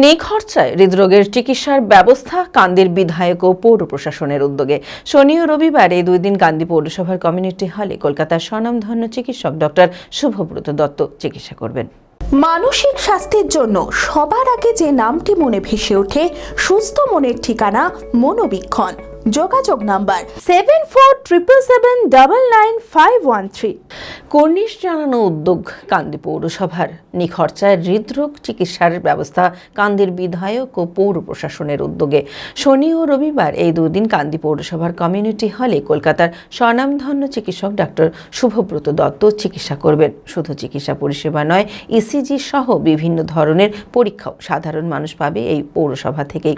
নিখরচায় হৃদরোগের চিকিৎসার ব্যবস্থা কান্দির বিধায়ক ও পৌর প্রশাসনের উদ্যোগে শনি ও রবিবার এই 2 দিন কান্দি পৌরসভার কমিউনিটি হলে কলকাতার স্বনামধন্য চিকিৎসক ডক্টর শুভব্রত দত্ত চিকিৎসা করবেন। মানসিক স্বাস্থ্যের জন্য সবার আগে যে নামটি মনে ভেসে ওঠে সুস্থ মনের ঠিকানা মনোবীক্ষণ। যোগাযোগ নাম্বার 7477799513। কর্নিশ জানানো উদ্যোগ কান্দি পৌরসভার নিখরচায় হৃদরোগ চিকিৎসার ব্যবস্থা কান্দির বিধায়ক ও পৌর প্রশাসনের উদ্যোগে শনি ও রবিবার এই 2 দিন কান্দি পৌরসভার কমিউনিটি হলে কলকাতার স্বনামধন্য চিকিৎসক ডক্টর শুভব্রত দত্ত চিকিৎসা করবেন। শুধু চিকিৎসা পরিষেবা নয়, ইসিজি সহ বিভিন্ন ধরনের পরীক্ষাও সাধারণ মানুষ পাবে এই পৌরসভা থেকেই।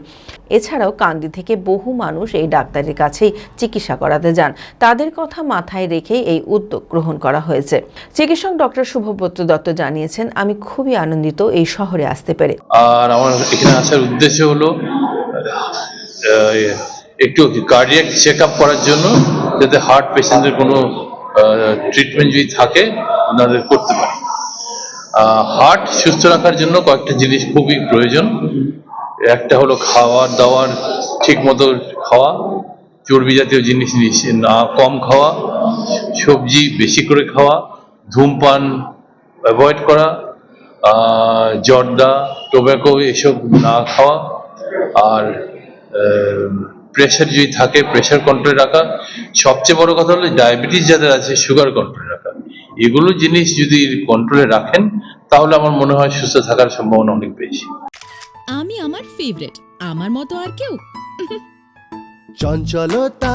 এছাড়াও কান্দি থেকে বহু মানুষ এই ডাক্তারের কাছেই চিকিৎসা করাতে যান। তাদের কথা মাথায় রেখেই এই উদ্যোগ গ্রহণ করা হয়েছে। চিকিৎসক ডক্টর শুভব্রত দত্ত জানিয়েছেন, আমি খুবই আনন্দিত এই শহরে আসতে পেরে। আর আমার এখানে আসার উদ্দেশ্য হলো একটু কার্ডিয়াক চেক আপ করার জন্য, যাতে হার্ট পেশেন্টের কোনো ট্রিটমেন্ট যদি থাকে ওনাদের করতে পারে। হার্ট সুস্থ রাখার জন্য কয়েকটা জিনিস খুবই প্রয়োজন। একটা হলো খাওয়ার দাওয়ার ঠিক মতো খাওয়া, চর্বি জাতীয় জিনিস না কম খাওয়া, সবজি বেশি করে খাওয়া, ধূমপান অ্যাভয়েড করা, জর্দা টোব্যাকো এসব না খাওয়া, আর প্রেশার যদি থাকে প্রেশার কন্ট্রোলে রাখা। সবচেয়ে বড় কথা হলো ডায়াবেটিস যাদের আছে সুগার কন্ট্রোলে রাখা। এগুলো জিনিস যদি কন্ট্রোলে রাখেন তাহলে আমার মনে হয় সুস্থ থাকার সম্ভাবনা অনেক বেশি। আমি আমার ফেভারিট, আমার মতো আর কেউ। চঞ্চলতা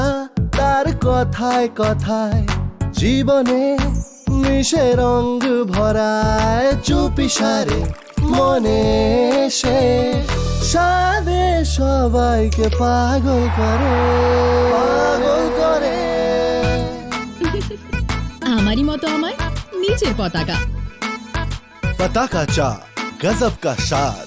তার কথায় কথায় জীবনে মিশে রঙ ভরায়, চুপি সারে মনে সে সাদে সবাইকে পাগল করে আমারই মতো আমার নিচের পতাকা। पता का चा गजब का शाद।